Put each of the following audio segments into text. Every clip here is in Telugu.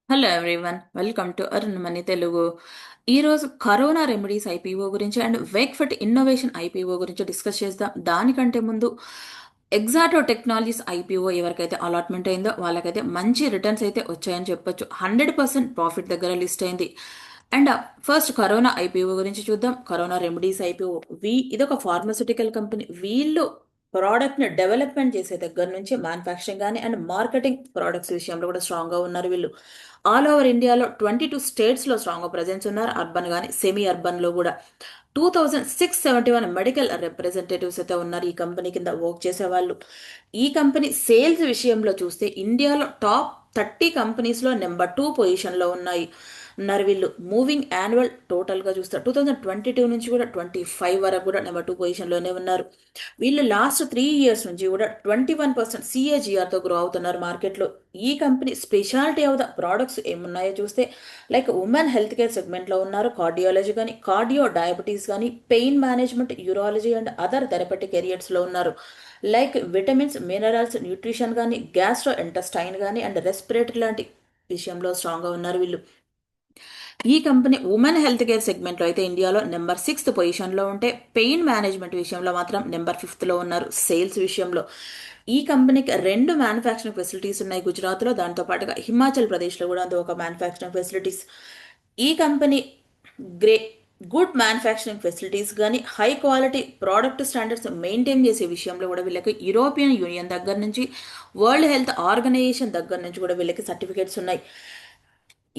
Hello everyone, welcome to Arun money Telugu. ఈరోజు కరోనా రెమెడీస్ ఐపీఓ గురించి అండ్ వేక్ఫిట్ ఇన్నోవేషన్ ఐపీఓ గురించి డిస్కస్ చేద్దాం. దానికంటే ముందు ఎగ్జాటో టెక్నాలజీస్ ఐపీఓ ఎవరికైతే అలాట్మెంట్ అయిందో వాళ్ళకైతే మంచి రిటర్న్స్ అయితే వచ్చాయని చెప్పొచ్చు. 100% ప్రాఫిట్ దగ్గర లిస్ట్ అయింది. అండ్ ఫస్ట్ కరోనా ఐపీఓ గురించి చూద్దాం. కరోనా రెమెడీస్ ఐపీఓ ఇదొక ఫార్మస్యూటికల్ కంపెనీ. వీళ్ళు ప్రోడక్ట్ని డెవలప్మెంట్ చేసే దగ్గర నుంచి మ్యానుఫ్యాక్చరింగ్ కానీ అండ్ మార్కెటింగ్ ప్రోడక్ట్స్ విషయంలో కూడా స్ట్రాంగ్గా ఉన్నారు వీళ్ళు. ఆల్ ఓవర్ ఇండియాలో 22 స్టేట్స్లో స్ట్రాంగ్ ప్రెజెన్స్ ఉన్నారు. అర్బన్ కానీ సెమీ అర్బన్లో కూడా 2671 మెడికల్ రిప్రజెంటేటివ్స్ అయితే ఉన్నారు ఈ కంపెనీ కింద వర్క్ చేసేవాళ్ళు. ఈ కంపెనీ సేల్స్ విషయంలో చూస్తే ఇండియాలో టాప్ 30 కంపెనీస్లో నెంబర్ 2 పొజిషన్లో ఉన్నారు వీళ్ళు. మూవింగ్ యాన్యువల్ టోటల్గా చూస్తే 2022 నుంచి కూడా 25 వరకు కూడా నెంబర్ 2 పొజిషన్లోనే ఉన్నారు వీళ్ళు. లాస్ట్ 3 ఇయర్స్ నుంచి కూడా 21% సిఏజిఆర్తో గ్రో అవుతున్నారు మార్కెట్లో. ఈ company speciality of the products ఏమున్నాయో చూస్తే లైక్ ఉమెన్ హెల్త్ కేర్ సెగ్మెంట్లో ఉన్నారు. కార్డియాలజీ కానీ కార్డియో డయాబెటీస్ కానీ pain management urology and other therapeutic ఏరియాస్లో ఉన్నారు. లైక్ విటమిన్స్ మినరల్స్ న్యూట్రిషన్ కానీ గ్యాస్ట్రో ఇంటెస్టైన్ కానీ అండ్ రెస్పిరేటరీ లాంటి విషయంలో స్ట్రాంగ్గా ఉన్నారు వీళ్ళు. ఈ కంపెనీ ఉమెన్ హెల్త్ కేర్ సెగ్మెంట్లో అయితే ఇండియాలో నెంబర్ 6 పొజిషన్లో ఉంటే పెయిన్ మేనేజ్మెంట్ విషయంలో మాత్రం నెంబర్ 5లో ఉన్నారు సేల్స్ విషయంలో. ఈ కంపెనీకి 2 మ్యానుఫ్యాక్చరింగ్ ఫెసిలిటీస్ ఉన్నాయి గుజరాత్లో, దాంతో పాటుగా హిమాచల్ ప్రదేశ్లో కూడా అందు ఒక మ్యానుఫ్యాక్చరింగ్ ఫెసిలిటీస్. ఈ కంపెనీ గ్రే గుడ్ మ్యానుఫ్యాక్చరింగ్ ఫెసిలిటీస్ కానీ high quality product standards maintain చేసే విషయంలో కూడా వీళ్ళకి యూరోపియన్ యూనియన్ దగ్గర నుంచి వరల్డ్ హెల్త్ ఆర్గనైజేషన్ దగ్గర నుంచి కూడా వీళ్ళకి సర్టిఫికేట్స్ ఉన్నాయి.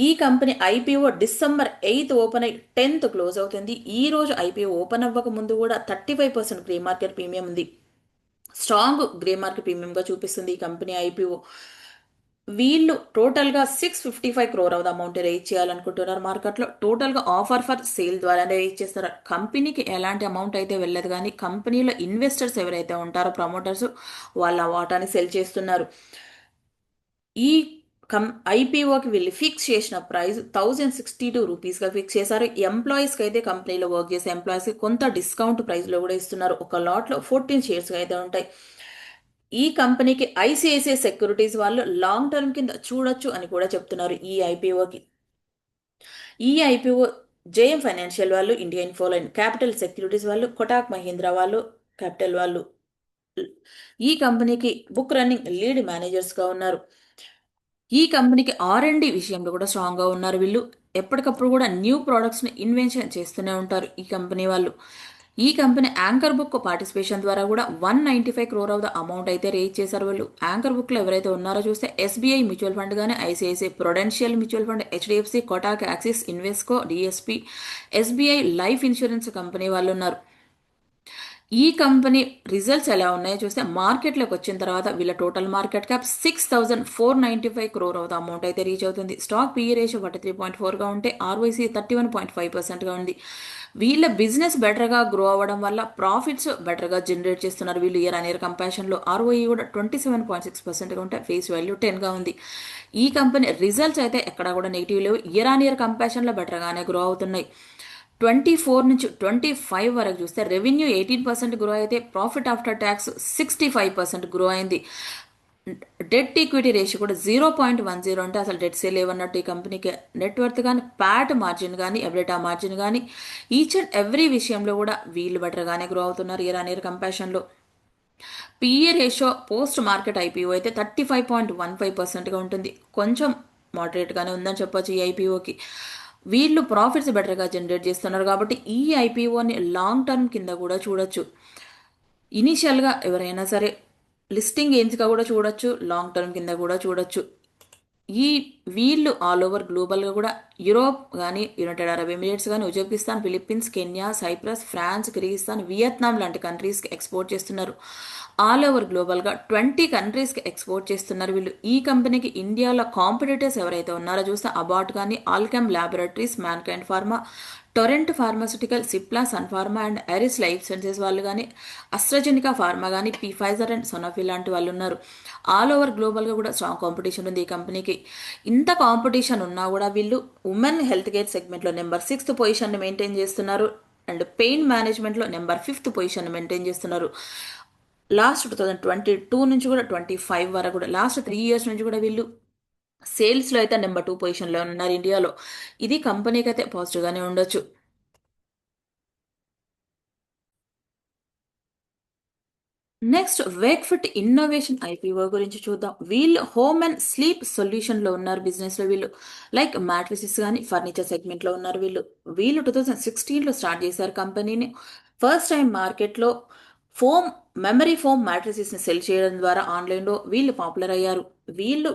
ఈ కంపెనీ ఐపీఓ December 8 ఓపెన్ అయ్యి 10th క్లోజ్ అవుతుంది. ఈ రోజు ఐపీఓ ఓపెన్ అవ్వక ముందు కూడా 35% గ్రే మార్కెట్ ప్రీమియం ఉంది. స్ట్రాంగ్ గ్రే మార్కెట్ ప్రీమియంగా చూపిస్తుంది ఈ కంపెనీ ఐపీఓ. వీళ్ళు టోటల్గా 655 crore of the amount raise చేయాలనుకుంటున్నారు మార్కెట్లో. టోటల్గా ఆఫర్ ఫర్ సేల్ ద్వారానే రేజ్ చేస్తారు. కంపెనీకి ఎలాంటి అమౌంట్ అయితే వెళ్ళదు, కానీ కంపెనీలో ఇన్వెస్టర్స్ ఎవరైతే ఉంటారో ప్రమోటర్స్ వాళ్ళ వాటాని సెల్ చేస్తున్నారు. ఈ ఐపీఓకి వెళ్ళి ఫిక్స్ చేసిన ప్రైస్ 1062 రూపీస్గా ఫిక్స్ చేశారు. ఎంప్లాయీస్కి అయితే కంపెనీలో వర్క్ చేసే ఎంప్లాయీస్కి కొంత డిస్కౌంట్ ప్రైస్లో కూడా ఇస్తున్నారు. ఒక లాట్లో 14 షేర్స్గా అయితే ఉంటాయి. ఈ కంపెనీకి ఐసిఐసిఐ సెక్యూరిటీస్ వాళ్ళు లాంగ్ టర్మ్ కింద చూడొచ్చు అని కూడా చెప్తున్నారు ఈ ఐపీఓకి. ఈ ఐపీఓ జేఎం ఫైనాన్షియల్ వాళ్ళు, ఇండియా ఇన్ఫోలైన్ క్యాపిటల్ సెక్యూరిటీస్ వాళ్ళు, కొటాక్ మహీంద్రా వాళ్ళు, క్యాపిటల్ వాళ్ళు ఈ కంపెనీకి బుక్ రన్నింగ్ లీడ్ మేనేజర్స్గా ఉన్నారు. ఈ కంపెనీకి R&D విషయంలో కూడా స్ట్రాంగ్గా ఉన్నారు వీళ్ళు. ఎప్పటికప్పుడు కూడా న్యూ ప్రోడక్ట్స్ని ఇన్వెన్షన్ చేస్తూనే ఉంటారు ఈ కంపెనీ వాళ్ళు. ఈ కంపెనీ యాంకర్ బుక్ పార్టిసిపేషన్ ద్వారా కూడా 195 crore ఆఫ్ ద అమౌంట్ అయితే రేజ్ చేశారు వీళ్ళు. యాంకర్ బుక్లో ఎవరైతే ఉన్నారో చూస్తే ఎస్బీఐ మ్యూచువల్ ఫండ్ కానీ ICICI Prudential mutual fund, HDFC, Kotak, axis, Invesco, DSP, SBI life insurance company వాళ్ళు ఉన్నారు. ఈ కంపెనీ రిజల్ట్స్ ఎలా ఉన్నాయో చూస్తే మార్కెట్లోకి వచ్చిన తర్వాత వీళ్ళ total market cap 6495 crore of the amount అయితే రీచ్ అవుతుంది. స్టాక్ పిఈ రేషియో 43.4గా ఉంటే ఆర్ఓఐసి 31.5%గా ఉంది. వీళ్ళ బిజినెస్ బెటర్గా గ్రో అవ్వడం వల్ల ప్రాఫిట్స్ బెటర్గా జనరేట్ చేస్తున్నారు వీళ్ళు. ఇయర్ ఆన్ ఇయర్ కంపారిజన్లో ఆర్ఓఈ కూడా 27.6%గా ఉంటే ఫేస్ వాల్యూ 10గా ఉంది. ఈ కంపెనీ రిజల్ట్స్ అయితే ఎక్కడా కూడా నెగిటివ్ లేవు. ఇయర్ ఆన్ ఇయర్ కంపారిజన్లో బెటర్గానే గ్రో అవుతున్నాయి. 24 నుంచి 25 వరకు చూస్తే రెవెన్యూ 18% గ్రో అయితే ప్రాఫిట్ ఆఫ్టర్ ట్యాక్స్ 65% గ్రో అయింది. డెట్ ఈక్విటీ రేషియో కూడా 0.10 అంటే అసలు డెట్సే లేవన్నట్టు ఈ కంపెనీకి. నెట్వర్త్ కానీ ప్యాట్ మార్జిన్ కానీ ఎబ్రిటా మార్జిన్ కానీ ఈచ్ అండ్ ఎవ్రీ విషయంలో కూడా వీళ్ళు బెటర్గానే గ్రో అవుతున్నారు ఇయర్ ఆన్ ఇయర్ కంపారిజన్లో. PE ratio post market IPO అయితే 35.15%గా ఉంటుంది. కొంచెం మోడరేట్గానే ఉందని చెప్పొచ్చు ఈ ఐపీఓకి. వీళ్ళు ప్రాఫిట్స్ బెటర్గా జనరేట్ చేస్తున్నారు కాబట్టి ఈ ఐపీఓని లాంగ్ టర్మ్ కింద కూడా చూడొచ్చు. ఇనీషియల్గా ఎవరైనా సరే లిస్టింగ్ గెయిన్స్గా కూడా చూడొచ్చు, లాంగ్ టర్మ్ కింద కూడా చూడొచ్చు. ఈ వీళ్ళు ఆల్ ఓవర్ గ్లోబల్గా కూడా యూరోప్ కానీ యునైటెడ్ అరబ్ ఎమిరేట్స్ కానీ Uzbekistan, Philippines, Kenya, Cyprus, France, Kyrgyzstan, Vietnam లాంటి కంట్రీస్కి ఎక్స్పోర్ట్ చేస్తున్నారు. ఆల్ ఓవర్ గ్లోబల్గా 20 కంట్రీస్కి ఎక్స్పోర్ట్ చేస్తున్నారు వీళ్ళు. ఈ కంపెనీకి ఇండియాలో కాంపిటేటర్స్ ఎవరైతే ఉన్నారో చూస్తే అబాట్ కానీ, Alkem Laboratories, Mankind Pharma, Torrent Pharmaceutical, Cipla, Sun Pharma and Eris Life Sciences వాళ్ళు కానీ, అస్ట్రాజెనికా ఫార్మా కానీ, ఫైజర్ అండ్ సొనోఫి లాంటి వాళ్ళు ఉన్నారు. ఆల్ ఓవర్ గ్లోబల్గా కూడా స్ట్రాంగ్ కాంపిటీషన్ ఉంది ఈ కంపెనీకి. ఇంత కాంపిటీషన్ ఉన్నా కూడా వీళ్ళు ఉమెన్ హెల్త్ కేర్ సెగ్మెంట్లో నెంబర్ 6 పొజిషన్ని మెయింటైన్ చేస్తున్నారు అండ్ పెయిన్ మేనేజ్మెంట్లో నెంబర్ 5 పొజిషన్ మెయింటైన్ చేస్తున్నారు. లాస్ట్ 2022 నుంచి కూడా 25 వరకు కూడా లాస్ట్ 3 ఇయర్స్ నుంచి కూడా వీళ్ళు సేల్స్లో అయితే నెంబర్ 2 పొజిషన్లో ఉన్నారు ఇండియాలో. ఇది కంపెనీకి అయితే పాజిటివ్గానే ఉండొచ్చు. నెక్స్ట్ వేక్ఫిట్ ఇన్నోవేషన్ ఐపీఓ గురించి చూద్దాం. వీళ్ళు హోమ్ అండ్ స్లీప్ సొల్యూషన్లో ఉన్నారు బిజినెస్లో వీళ్ళు. లైక్ మ్యాట్రిసెస్ కానీ ఫర్నిచర్ సెగ్మెంట్లో ఉన్నారు వీళ్ళు. వీళ్ళు 2016లో స్టార్ట్ చేశారు కంపెనీని. ఫస్ట్ టైం మార్కెట్లో ఫోమ్ మెమరీ ఫోమ్ మ్యాట్రిసెస్ని సెల్ చేయడం ద్వారా ఆన్లైన్లో వీళ్ళు పాపులర్ అయ్యారు. వీళ్ళు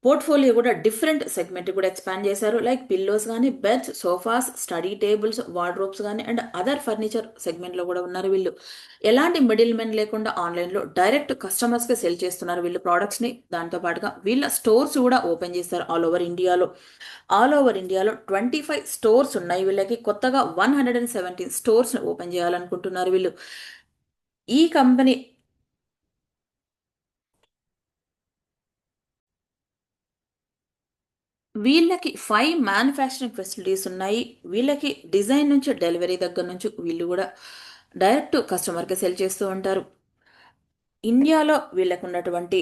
పోర్ట్ఫోలియో కూడా డిఫరెంట్ సెగ్మెంట్ కూడా ఎక్స్పాండ్ చేశారు. లైక్ పిల్లోస్ కానీ, beds, sofas, study tables, wardrobes కానీ అండ్ అదర్ ఫర్నిచర్ సెగ్మెంట్లో కూడా ఉన్నారు వీళ్ళు. ఎలాంటి మిడిల్ మెన్ లేకుండా ఆన్లైన్లో డైరెక్ట్ కస్టమర్స్కి సెల్ చేస్తున్నారు వీళ్ళు ప్రోడక్ట్స్ని. దాంతో పాటుగా వీళ్ళ స్టోర్స్ కూడా ఓపెన్ చేస్తారు ఆల్ ఓవర్ ఇండియాలో. ఆల్ ఓవర్ ఇండియాలో 25 స్టోర్స్ ఉన్నాయి వీళ్ళకి. కొత్తగా 117 స్టోర్స్ ఓపెన్ చేయాలనుకుంటున్నారు వీళ్ళు. ఈ కంపెనీ వీళ్ళకి 5 మ్యానుఫ్యాక్చరింగ్ ఫెసిలిటీస్ ఉన్నాయి. వీళ్ళకి డిజైన్ నుంచి డెలివరీ దగ్గర నుంచి వీళ్ళు కూడా డైరెక్ట్ కస్టమర్కి సెల్ చేస్తూ ఉంటారు. ఇండియాలో వీళ్ళకు ఉన్నటువంటి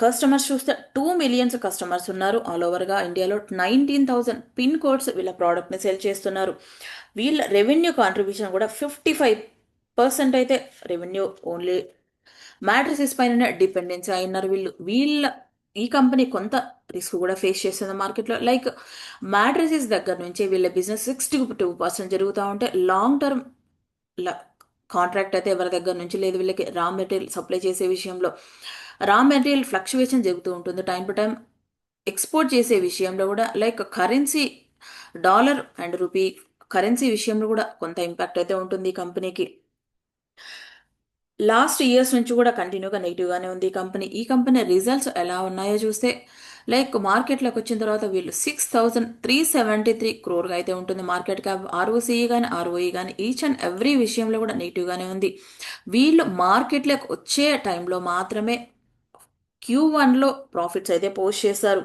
కస్టమర్స్ చూస్తే 2 మిలియన్స్ కస్టమర్స్ ఉన్నారు. ఆల్ ఓవర్గా ఇండియాలో 19,000 పిన్ కోడ్స్ వీళ్ళ ప్రోడక్ట్ని సెల్ చేస్తున్నారు. వీళ్ళ రెవెన్యూ కాంట్రిబ్యూషన్ కూడా 55% అయితే రెవెన్యూ ఓన్లీ మ్యాట్రిసెస్ పైన డిపెండెన్సీ అయినారు వీళ్ళు. ఈ కంపెనీ కొంత రిస్క్ కూడా ఫేస్ చేస్తుంది మార్కెట్లో. లైక్ మ్యాట్రిసెస్ దగ్గర నుంచి వీళ్ళ బిజినెస్ 62% జరుగుతూ ఉంటే లాంగ్ టర్మ్ కాంట్రాక్ట్ అయితే ఎవరి దగ్గర నుంచి లేదు వీళ్ళకి. రా మెటీరియల్ సప్లై చేసే విషయంలో రా మెటీరియల్ ఫ్లక్చువేషన్ జరుగుతూ ఉంటుంది టైం టు టైం. ఎక్స్పోర్ట్ చేసే విషయంలో కూడా like currency dollar and rupee currency విషయంలో కూడా కొంత ఇంపాక్ట్ అయితే ఉంటుంది ఈ కంపెనీకి. లాస్ట్ ఇయర్స్ నుంచి కూడా కంటిన్యూగా నెగిటివ్గానే ఉంది ఈ కంపెనీ రిజల్ట్స్ ఎలా ఉన్నాయో చూస్తే లైక్ మార్కెట్లోకి వచ్చిన తర్వాత వీళ్ళు 6,373 క్రోర్గా అయితే ఉంటుంది మార్కెట్ క్యాప్. ఆర్ఓసీఈ కానీ ఆర్ఓఈ కానీ ఈచ్ అండ్ ఎవ్రీ విషయంలో కూడా నెగిటివ్గానే ఉంది. వీళ్ళు మార్కెట్లోకి వచ్చే టైంలో మాత్రమే Q1లో ప్రాఫిట్స్ అయితే పోస్ట్ చేశారు.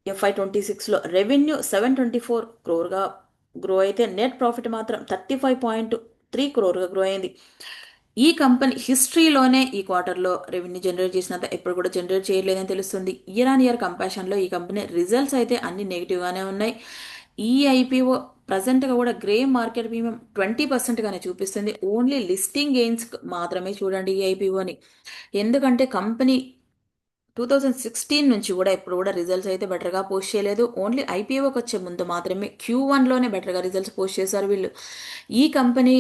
FY26లో రెవెన్యూ 724 క్రోర్గా గ్రో అయితే నెట్ ప్రాఫిట్ మాత్రం 35.3 క్రోర్గా గ్రో అయింది. ఈ కంపెనీ హిస్టరీలోనే ఈ క్వార్టర్లో రెవెన్యూ జనరేట్ చేసినంత ఎప్పుడు కూడా జనరేట్ చేయలేదని తెలుస్తుంది. ఇయర్ ఆన్ ఇయర్ కంపారిజన్లో ఈ కంపెనీ రిజల్ట్స్ అయితే అన్ని నెగిటివ్గానే ఉన్నాయి. ఈ ఐపీఓ ప్రజెంట్గా కూడా గ్రే మార్కెట్ ప్రీమియం 20%గానే చూపిస్తుంది. ఓన్లీ లిస్టింగ్ గెయిన్స్ మాత్రమే చూడండి ఈ ఐపీఓని. ఎందుకంటే కంపెనీ 2016 నుంచి కూడా ఇప్పుడు కూడా రిజల్ట్స్ అయితే బెటర్గా పోస్ట్ చేయలేదు. ఓన్లీ ఐపీఓకి వచ్చే ముందు మాత్రమే Q1లోనే బెటర్గా రిజల్ట్స్ పోస్ట్ చేశారు వీళ్ళు. ఈ కంపెనీ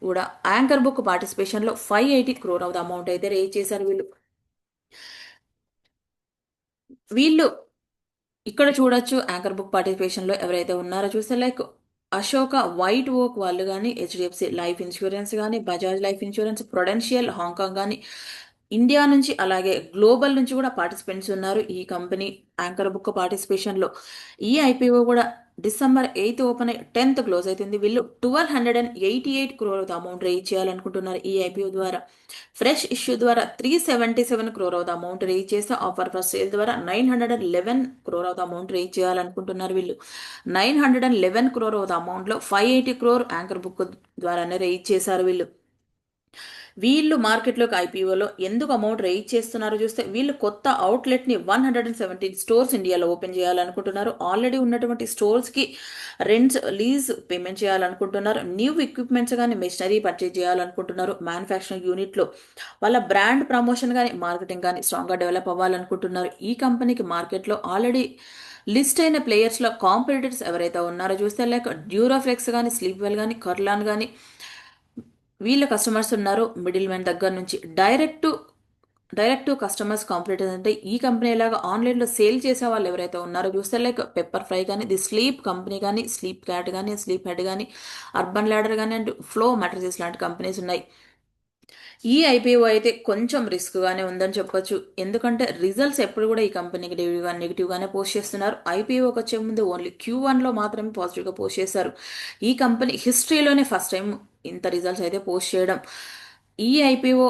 కూడా యాంకర్ బుక్ పార్టిసిపేషన్లో 580 క్రోర్ ఆఫ్ ద అమౌంట్ అయితే రేజ్ చేశారు వీళ్ళు. వీళ్ళు ఇక్కడ చూడొచ్చు యాంకర్ బుక్ పార్టిసిపేషన్లో ఎవరైతే ఉన్నారో చూస్తే లైక్ అశోక వైట్ ఓక్ వాళ్ళు కానీ, హెచ్డిఎఫ్సి లైఫ్ ఇన్సూరెన్స్ కానీ, Bajaj life insurance, Prudential Hong Kong కానీ, ఇండియా నుంచి అలాగే గ్లోబల్ నుంచి కూడా పార్టిసిపెంట్స్ ఉన్నారు ఈ కంపెనీ యాంకర్ బుక్ పార్టిసిపేషన్లో. ఈ ఐపీఓ కూడా December 8 ఓపెన్ అయ్యి 10th క్లోజ్ అవుతుంది. వీళ్ళు 1,288 క్రోర్ అమౌంట్ రేజ్ చేయాలనుకుంటున్నారు ఈ ఐపీఓ ద్వారా. ఫ్రెష్ ఇష్యూ ద్వారా 377 క్రోర్ అమౌంట్ రేజ్ చేస్తే ఆఫర్ ఫర్ సేల్ ద్వారా 911 క్రోర్ అమౌంట్ రేజ్ చేయాలనుకుంటున్నారు వీళ్ళు. 911 క్రోర్ అమౌంట్లో 580 క్రోర్ యాంకర్ బుక్ ద్వారానే రేజ్ చేశారు వీళ్ళు. వీళ్ళు మార్కెట్లోకి ఐపీఓలో ఎందుకు అమౌంట్ రేజ్ చేస్తున్నారో చూస్తే వీళ్ళు కొత్త అవుట్లెట్ని 117 స్టోర్స్ ఇండియాలో ఓపెన్ చేయాలనుకుంటున్నారు. ఆల్రెడీ ఉన్నటువంటి స్టోర్స్కి రెంట్స్ లీజ్ పేమెంట్ చేయాలనుకుంటున్నారు. న్యూ ఎక్విప్మెంట్స్ కానీ మెషినరీ పర్చేజ్ చేయాలనుకుంటున్నారు. మ్యానుఫ్యాక్చరింగ్ యూనిట్లో వాళ్ళ బ్రాండ్ ప్రమోషన్ కానీ మార్కెటింగ్ కానీ స్ట్రాంగ్గా డెవలప్ అవ్వాలనుకుంటున్నారు. ఈ కంపెనీకి మార్కెట్లో ఆల్రెడీ లిస్ట్ అయిన ప్లేయర్స్లో కాంపిటీటర్స్ ఎవరైతే ఉన్నారో చూస్తే లైక్ డ్యూరాఫ్లెక్స్ కానీ, స్లీప్ వెల్ కానీ, కర్లాన్ కానీ వీళ్ళ కస్టమర్స్ ఉన్నారు. మిడిల్ మ్యాన్ దగ్గర నుంచి డైరెక్ట్ కస్టమర్స్ కాంపిటీటర్స్ అంటే ఈ కంపెనీ లాగా ఆన్లైన్లో సేల్ చేసే వాళ్ళు ఎవరైతే ఉన్నారో చూస్తే లైక్ పెప్పర్ ఫ్రై కానీ, ది స్లీప్ కంపెనీ కానీ, స్లీప్ క్యాట్ కానీ, స్లీప్ హెడ్ కానీ, అర్బన్ ల్యాడర్ కానీ అండ్ ఫ్లో మ్యాట్రిసెస్ లాంటి కంపెనీస్ ఉన్నాయి. ఈ ఐపీఓ అయితే కొంచెం రిస్క్గానే ఉందని చెప్పొచ్చు. ఎందుకంటే రిజల్ట్స్ ఎప్పుడు కూడా ఈ కంపెనీకి నెగిటివ్గానే పోస్ట్ చేస్తున్నారు. ఐపీఓకి వచ్చే ముందు ఓన్లీ Q1లో మాత్రమే పాజిటివ్గా పోస్ట్ చేశారు. ఈ కంపెనీ హిస్టరీలోనే ఫస్ట్ టైం ఇంత రిజల్ట్స్ అయితే పోస్ట్ చేయడం. ఈ ఐపీఓ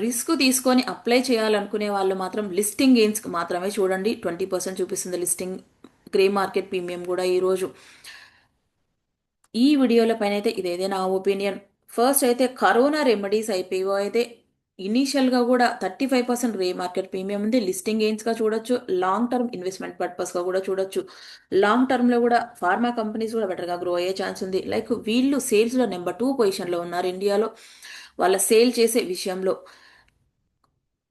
రిస్క్ తీసుకొని అప్లై చేయాలనుకునే వాళ్ళు మాత్రం లిస్టింగ్ గెయిన్స్కి మాత్రమే చూడండి. 20% చూపిస్తుంది లిస్టింగ్ గ్రే మార్కెట్ ప్రీమియం కూడా ఈరోజు. ఈ వీడియోల పైన అయితే ఇదేదే నా ఒపీనియన్. ఫస్ట్ అయితే కరోనా రెమెడీస్ ఐపీఓ అయితే ఇనీషియల్‌గా గూడా 35% మార్కెట్ ప్రీమియం ఉంది. లిస్టింగ్ గెయిన్స్‌గా చూడొచ్చు. లాంగ్ టర్మ్ ఇన్వెస్ట్‌మెంట్ పర్పస్‌గా గూడా చూడొచ్చు. లాంగ్ టర్మ్‌లో గూడా ఫార్మా కంపెనీస్ గూడా బెటర్‌గా గ్రో అయ్యే ఛాన్స్ ఉంది. లైక్ వీళ్ళు సేల్స్‌లో నంబర్ 2 పొజిషన్‌లో ఉన్నారు ఇండియాలో. వాళ్ళ సేల్ చేసే విషయంలో.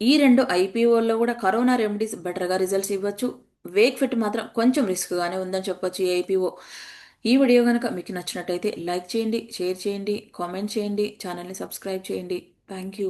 ఈ 2 ఐపీఓల్లో గూడా కరోనా రెమెడీస్ బెటర్‌గా రిజల్ట్స్ ఇవ్వచ్చు. వేక్ ఫిట్ మాత్రం కొంచెం రిస్క్‌గానే ఉందని చెప్పొచ్చు ఈ ఐపీఓ. ఈ వీడియో గనక మీకు నచ్చినట్టయితే లైక్ చేయండి, షేర్ చేయండి, కామెంట్ చేయండి, ఛానెల్‌ని సబ్స్క్రైబ్ చేయండి. Thank you.